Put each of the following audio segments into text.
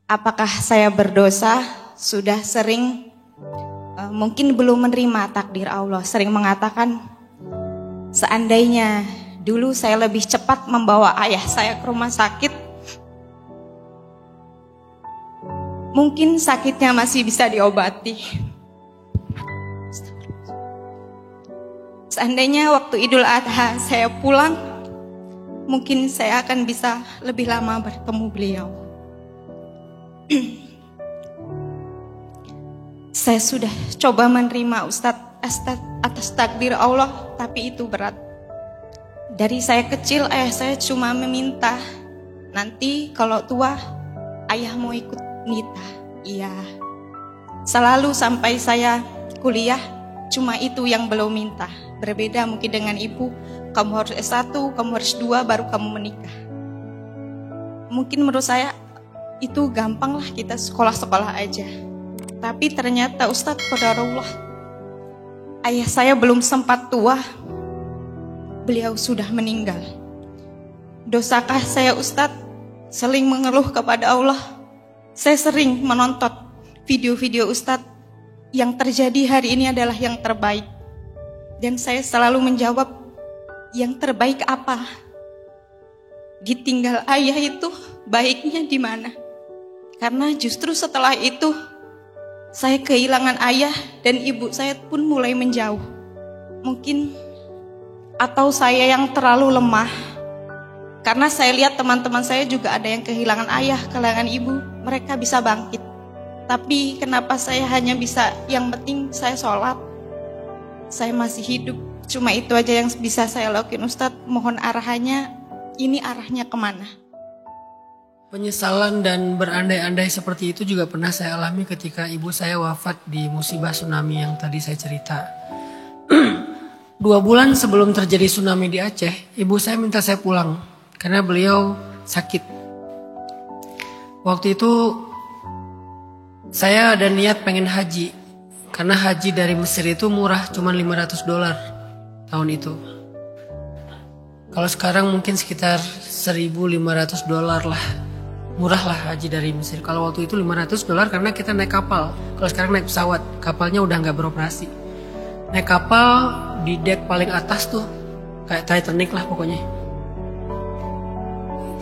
Apakah saya berdosa? Sudah sering mungkin belum menerima takdir Allah. Sering mengatakan, seandainya dulu saya lebih cepat membawa ayah saya ke rumah sakit, mungkin sakitnya masih bisa diobati. Seandainya waktu Idul Adha saya pulang, mungkin saya akan bisa lebih lama bertemu beliau. Saya sudah coba menerima Ustadz atas takdir Allah, tapi itu berat. Dari saya kecil, ayah saya cuma meminta, nanti kalau tua, ayah mau ikut nita. Iya. Selalu sampai saya kuliah, cuma itu yang belum minta. Berbeda mungkin dengan ibu, kamu harus S1, kamu harus 2, baru kamu menikah. Mungkin menurut saya, itu gampang lah, kita sekolah-sekolah aja. Tapi ternyata Ustadz, qadarullah, ayah saya belum sempat tua, beliau sudah meninggal. Dosakah saya Ustadz sering mengeluh kepada Allah? Saya sering menonton video-video Ustadz, yang terjadi hari ini adalah yang terbaik. Dan saya selalu menjawab, yang terbaik apa? Ditinggal ayah itu baiknya di mana? Karena justru setelah itu saya kehilangan ayah dan ibu saya pun mulai menjauh. Mungkin atau saya yang terlalu lemah. Karena saya lihat teman-teman saya juga ada yang kehilangan ayah, kehilangan ibu, mereka bisa bangkit. Tapi kenapa saya hanya bisa, yang penting saya sholat, saya masih hidup. Cuma itu aja yang bisa saya lakuin Ustadz. Mohon arahannya, ini arahnya kemana? Penyesalan dan berandai-andai seperti itu juga pernah saya alami ketika ibu saya wafat di musibah tsunami yang tadi saya cerita. 2 bulan sebelum terjadi tsunami di Aceh, ibu saya minta saya pulang karena beliau sakit. Waktu itu saya ada niat pengen haji, karena haji dari Mesir itu murah, cuma $500 tahun itu. Kalau sekarang mungkin sekitar $1.500 lah. Murah lah haji dari Mesir. Kalau waktu itu $500 karena kita naik kapal. Kalau sekarang naik pesawat, kapalnya udah nggak beroperasi. Naik kapal di dek paling atas tuh, kayak Titanic lah pokoknya.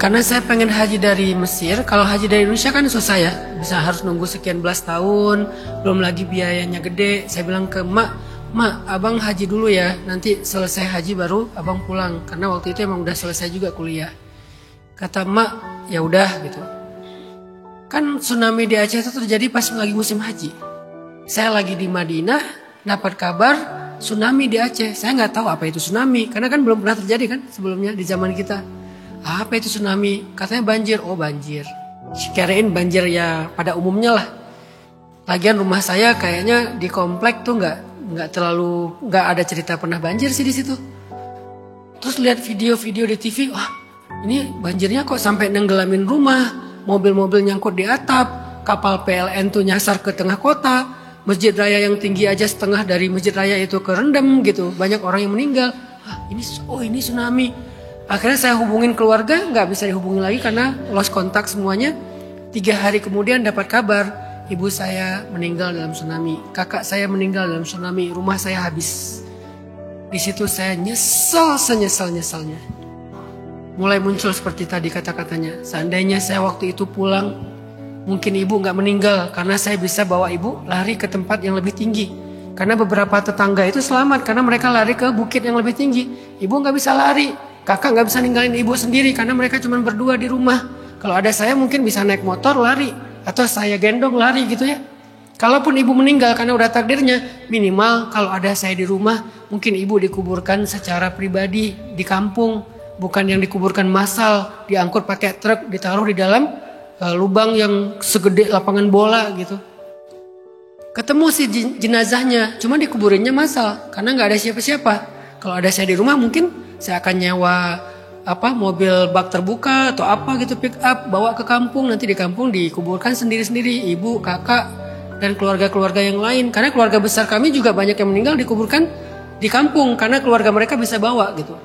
Karena saya pengen haji dari Mesir, kalau haji dari Indonesia kan susah ya, bisa harus nunggu sekian belas tahun, belum lagi biayanya gede. Saya bilang ke Mak, abang haji dulu ya, nanti selesai haji baru abang pulang. Karena waktu itu emang udah selesai juga kuliah. Kata Mak, ya udah gitu. Kan tsunami di Aceh itu terjadi pas lagi musim haji. Saya lagi di Madinah, dapat kabar tsunami di Aceh. Saya nggak tahu apa itu tsunami, karena kan belum pernah terjadi kan sebelumnya di zaman kita. Apa itu tsunami? Katanya banjir. Oh banjir. Kirain banjir ya pada umumnya lah. Lagian rumah saya kayaknya di komplek tuh nggak ada cerita pernah banjir sih di situ. Terus lihat video-video di TV, wah ini banjirnya kok sampai nenggelamin rumah, mobil-mobil nyangkut di atap, kapal PLN tuh nyasar ke tengah kota, masjid raya yang tinggi aja setengah dari masjid raya itu kerendam gitu, banyak orang yang meninggal. Ini tsunami. Akhirnya saya hubungin keluarga, nggak bisa dihubungi lagi karena lost kontak semuanya. 3 hari kemudian dapat kabar, ibu saya meninggal dalam tsunami, kakak saya meninggal dalam tsunami, rumah saya habis. Di situ saya nyesel senyesal-nyesalnya. Mulai muncul seperti tadi kata-katanya, seandainya saya waktu itu pulang, mungkin ibu nggak meninggal karena saya bisa bawa ibu lari ke tempat yang lebih tinggi. Karena beberapa tetangga itu selamat karena mereka lari ke bukit yang lebih tinggi. Ibu nggak bisa lari, kakak nggak bisa ninggalin ibu sendiri karena mereka cuma berdua di rumah. Kalau ada saya mungkin bisa naik motor lari atau saya gendong lari gitu ya. Kalaupun ibu meninggal karena udah takdirnya, minimal kalau ada saya di rumah, mungkin ibu dikuburkan secara pribadi di kampung. Bukan yang dikuburkan massal, diangkut pakai truk, ditaruh di dalam lubang yang segede lapangan bola gitu. Ketemu si jenazahnya, cuma dikuburinnya massal karena nggak ada siapa-siapa. Kalau ada saya di rumah mungkin saya akan nyewa mobil bak terbuka atau apa gitu, pick up, bawa ke kampung. Nanti di kampung dikuburkan sendiri-sendiri, ibu, kakak, dan keluarga-keluarga yang lain. Karena keluarga besar kami juga banyak yang meninggal dikuburkan di kampung karena keluarga mereka bisa bawa gitu.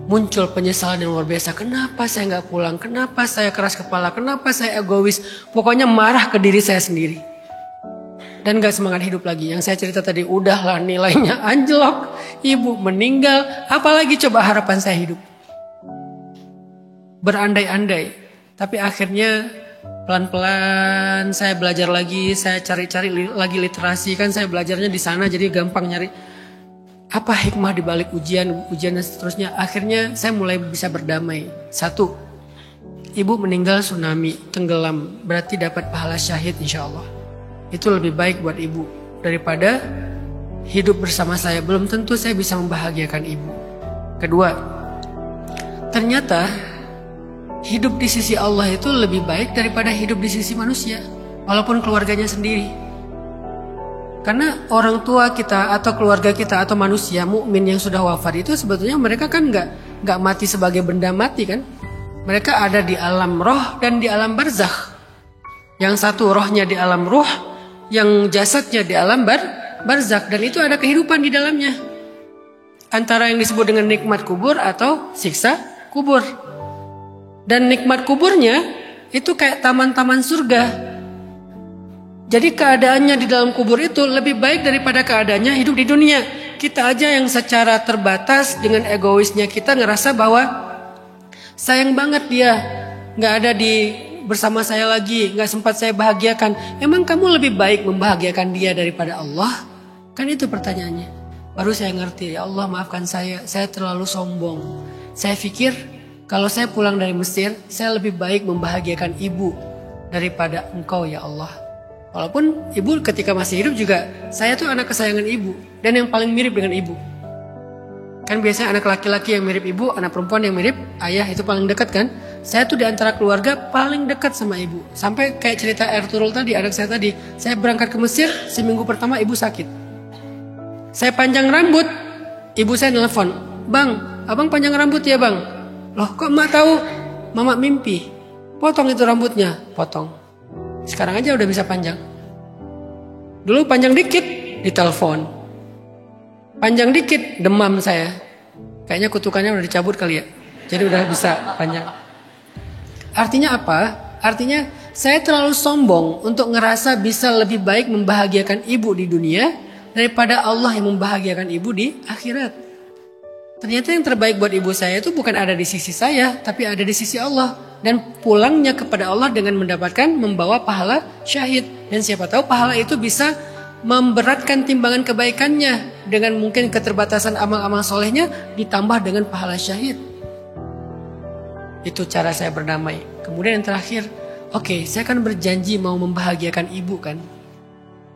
muncul penyesalan yang luar biasa. Kenapa saya nggak pulang? Kenapa saya keras kepala? Kenapa saya egois? Pokoknya marah ke diri saya sendiri. Dan gak semangat hidup lagi. Yang saya cerita tadi, udahlah nilainya anjlok. Ibu meninggal, apalagi coba harapan saya hidup. Berandai-andai. Tapi akhirnya pelan-pelan saya belajar lagi. Saya cari-cari lagi literasi. Kan saya belajarnya di sana jadi gampang nyari. Apa hikmah dibalik ujian dan seterusnya. Akhirnya saya mulai bisa berdamai. 1. Ibu meninggal tsunami, tenggelam. Berarti dapat pahala syahid insya Allah. Itu lebih baik buat ibu daripada hidup bersama saya. Belum tentu saya bisa membahagiakan ibu. Kedua, ternyata hidup di sisi Allah itu lebih baik daripada hidup di sisi manusia, walaupun keluarganya sendiri. Karena orang tua kita atau keluarga kita atau manusia mukmin yang sudah wafat itu sebetulnya mereka kan nggak mati sebagai benda mati kan? Mereka ada di alam roh dan di alam barzakh. Yang satu rohnya di alam ruh, yang jasadnya di alam barzakh, dan itu ada kehidupan di dalamnya. Antara yang disebut dengan nikmat kubur atau siksa kubur. Dan nikmat kuburnya itu kayak taman-taman surga. Jadi keadaannya di dalam kubur itu lebih baik daripada keadaannya hidup di dunia. Kita aja yang secara terbatas dengan egoisnya kita ngerasa bahwa sayang banget dia nggak ada bersama saya lagi, nggak sempat saya bahagiakan. Emang kamu lebih baik membahagiakan dia daripada Allah? Kan itu pertanyaannya. Baru saya ngerti, ya Allah maafkan saya terlalu sombong. Saya pikir kalau saya pulang dari Mesir, saya lebih baik membahagiakan ibu daripada engkau ya Allah. Walaupun ibu ketika masih hidup juga, saya tuh anak kesayangan ibu dan yang paling mirip dengan ibu. Kan biasanya anak laki-laki yang mirip ibu, anak perempuan yang mirip ayah itu paling dekat kan. Saya tuh di antara keluarga paling dekat sama ibu. Sampai kayak cerita Ertuğrul tadi, anak saya tadi. Saya berangkat ke Mesir, seminggu pertama ibu sakit. Saya panjang rambut, ibu saya nelfon. Bang, abang panjang rambut ya bang? Loh kok emak tahu? Mama mimpi. Potong itu rambutnya, potong. Sekarang aja udah bisa panjang. Dulu panjang dikit, ditelepon. Panjang dikit, demam saya. Kayaknya kutukannya udah dicabut kali ya. Jadi udah bisa panjang. Artinya apa? Artinya saya terlalu sombong untuk ngerasa bisa lebih baik membahagiakan ibu di dunia daripada Allah yang membahagiakan ibu di akhirat. Ternyata yang terbaik buat ibu saya itu bukan ada di sisi saya, tapi ada di sisi Allah. Dan pulangnya kepada Allah dengan membawa pahala syahid. Dan siapa tahu pahala itu bisa memberatkan timbangan kebaikannya. Dengan mungkin keterbatasan amal-amal solehnya ditambah dengan pahala syahid. Itu cara saya berdamai. Kemudian yang terakhir, oke, saya kan berjanji mau membahagiakan ibu kan.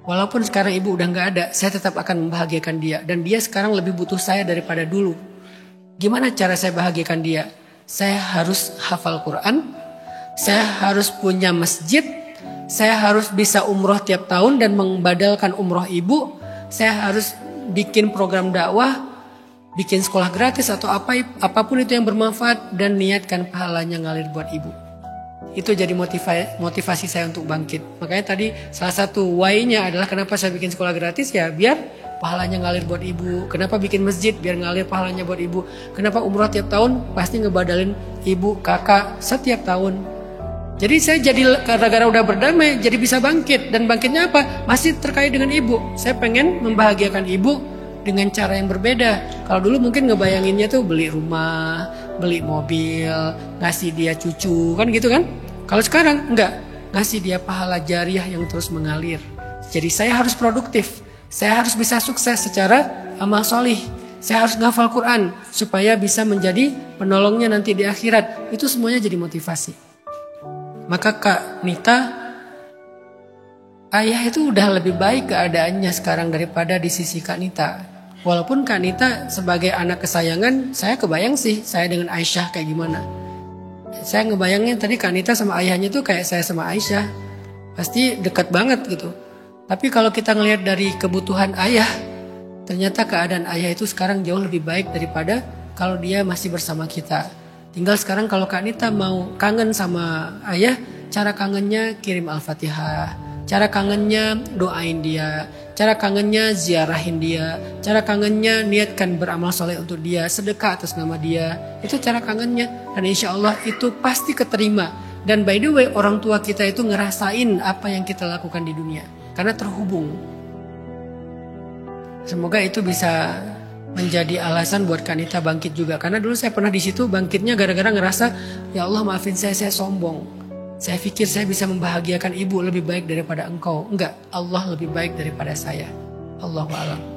Walaupun sekarang ibu udah gak ada, saya tetap akan membahagiakan dia. Dan dia sekarang lebih butuh saya daripada dulu. Gimana cara saya bahagiakan dia? Saya harus hafal Quran. Saya harus punya masjid. Saya harus bisa umroh tiap tahun dan membadalkan umroh ibu. Saya harus bikin program dakwah, bikin sekolah gratis atau apapun itu yang bermanfaat dan niatkan pahalanya ngalir buat ibu. Itu jadi motivasi saya untuk bangkit. Makanya tadi salah satu why-nya adalah kenapa saya bikin sekolah gratis ya biar pahalanya ngalir buat ibu. Kenapa bikin masjid biar ngalir pahalanya buat ibu. Kenapa umroh tiap tahun pasti ngebadalin ibu, kakak setiap tahun. Jadi saya jadi gara-gara udah berdamai jadi bisa bangkit. Dan bangkitnya apa? Masih terkait dengan ibu. Saya pengen membahagiakan ibu dengan cara yang berbeda. Kalau dulu mungkin ngebayanginnya tuh beli rumah, beli mobil, ngasih dia cucu, kan gitu kan? Kalau sekarang enggak, ngasih dia pahala jariah yang terus mengalir. Jadi saya harus produktif, saya harus bisa sukses secara amal solih. Saya harus ngafal Quran supaya bisa menjadi penolongnya nanti di akhirat. Itu semuanya jadi motivasi. Maka Kak Nita, ayah itu udah lebih baik keadaannya sekarang daripada di sisi Kak Nita. Walaupun Kak Nita sebagai anak kesayangan, saya kebayang sih saya dengan Aisyah kayak gimana. Saya ngebayangin tadi Kak Nita sama ayahnya tuh kayak saya sama Aisyah. Pasti dekat banget gitu. Tapi kalau kita ngelihat dari kebutuhan ayah, ternyata keadaan ayah itu sekarang jauh lebih baik daripada kalau dia masih bersama kita. Tinggal sekarang kalau Kak Nita mau kangen sama ayah, cara kangennya kirim Al-Fatihah, Cara kangennya doain dia, cara kangennya ziarahin dia, cara kangennya niatkan beramal soleh untuk dia, sedekah atas nama dia. Itu cara kangennya, dan insya Allah itu pasti keterima. Dan by the way, orang tua kita itu ngerasain apa yang kita lakukan di dunia, karena terhubung. Semoga itu bisa menjadi alasan buat Kanita bangkit juga. Karena dulu saya pernah di situ bangkitnya gara-gara ngerasa, ya Allah maafin saya sombong. Saya pikir saya bisa membahagiakan ibu lebih baik daripada engkau. Enggak, Allah lebih baik daripada saya. Allahu a'lam.